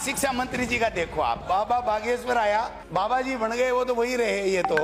शिक्षा मंत्री जी का देखो आप, बाबा बागेश्वर आया, बाबा जी बन गए, वो तो वही रहे। ये तो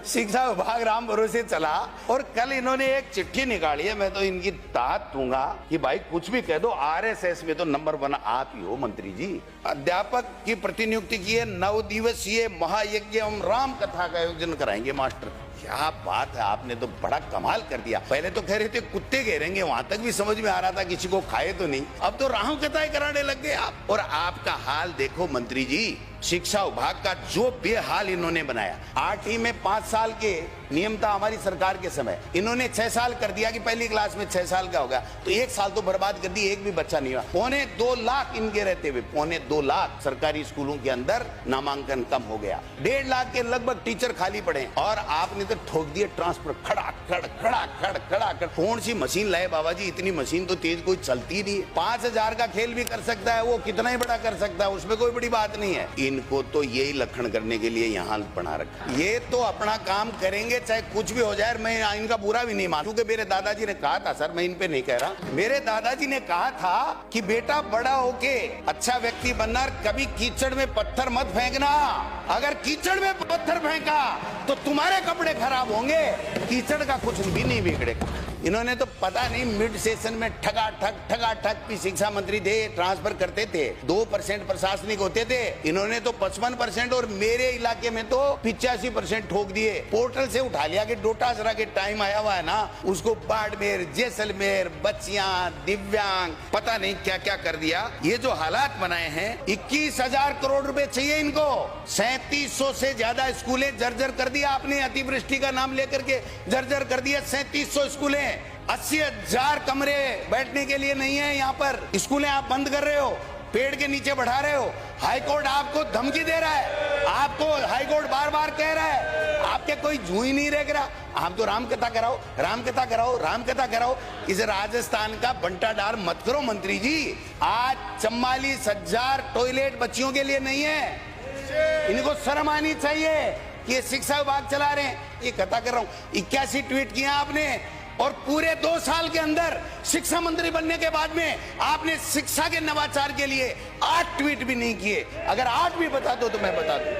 शिक्षा विभाग राम भरोसे चला। और कल इन्होंने एक चिट्ठी निकाली है, मैं तो इनकी दाद दूंगा कि भाई कुछ भी कह दो, आरएसएस में तो नंबर 1 आप ही हो मंत्री जी। अध्यापक की प्रतिनियुक्ति की है, 9 दिवसीय महायज्ञ एवं राम कथा का आयोजन कराएंगे मास्टर। क्या बात है, आपने तो बड़ा कमाल कर दिया। पहले तो कह रहे थे कुत्ते घेरेंगे, वहां तक भी समझ में आ रहा था किसी को खाए तो नहीं, अब तो राम कथाएं कराने लग गए आप। और आपका हाल देखो मंत्री जी, शिक्षा विभाग का जो बेहाल इन्होंने बनाया। 8वीं में 5 साल के नियम था हमारी सरकार के समय, इन्होंने 6 साल कर दिया कि पहली क्लास में 6 साल का होगा, तो 1 साल तो बर्बाद कर दी, एक भी बच्चा नहीं हुआ। 2.25 लाख इनके रहते हुए 2.25 लाख सरकारी स्कूलों के अंदर नामांकन कम हो गया। 1.5 लाख के लगभग टीचर खाली पड़े। और आपने तो ठोक दिए ट्रांसफर, खड़ा खड़ खड़ा खड़ खड़ा खड़। कौन सी मशीन लाए बाबा जी, इतनी मशीन तो तेज कोई चलती नहीं है। 5000 का खेल भी कर सकता है, वो कितना ही बड़ा कर सकता है, उसमें कोई बड़ी बात नहीं है। इनको तो यही लक्षण करने के लिए यहाँ बना रखा। ये तो अपना काम करेंगे चाहे कुछ भी हो जाए। मैं इनका बुरा भी नहीं मानूं कि मेरे दादाजी ने कहा था, सर मैं इन पे नहीं कह रहा, मेरे दादाजी ने कहा था कि बेटा बड़ा होके अच्छा व्यक्ति बनना, कभी कीचड़ में पत्थर मत फेंकना। अगर कीचड़ में पत्थर फेंका तो तुम्हारे कपड़े खराब होंगे, कीचड़ का कुछ भी नहीं बिगड़ेगा। इन्होंने तो पता नहीं मिड सेशन में ठगा ठग भी शिक्षा मंत्री थे, ट्रांसफर करते थे। 2% प्रशासनिक होते थे, इन्होंने तो 55% और मेरे इलाके में तो 85% ठोक दिए। पोर्टल से उठा लिया कि डोटासरा के टाइम आया हुआ है ना, उसको बाड़मेर, जैसलमेर, बच्चियां, दिव्यांग, पता नहीं क्या क्या कर दिया। ये जो हालात बनाए हैं, 21,000 करोड़ रुपए चाहिए इनको। 3700 से ज्यादा स्कूलें जर्जर कर दिया आपने, अतिवृष्टि का नाम लेकर के जर्जर कर दिया 3700 स्कूलें। 80,000 कमरे बैठने के लिए नहीं है यहाँ पर, स्कूलें आप बंद कर रहे हो, पेड़ के नीचे बढ़ा रहे हो। हाईकोर्ट आपको धमकी दे रहा है, आपको हाईकोर्ट बार बार कह रहा है, आपके कोई जू ही नहीं रह रहा। आप तो रामकथा कराओ, रामकथा कराओ, रामकथा कराओ। इस राजस्थान का बंटा डार मत करो मंत्री जी। आज 44,000 टॉयलेट बच्चियों के लिए नहीं है, इनको शर्म आनी चाहिए कि ये शिक्षा विभाग चला रहे हैं। ये कथा कर रहा हूं, 81 ट्वीट किया आपने, और पूरे 2 साल के अंदर शिक्षा मंत्री बनने के बाद में आपने शिक्षा के नवाचार के लिए 8 ट्वीट भी नहीं किए। अगर 8 भी बता दो तो मैं बता दूं।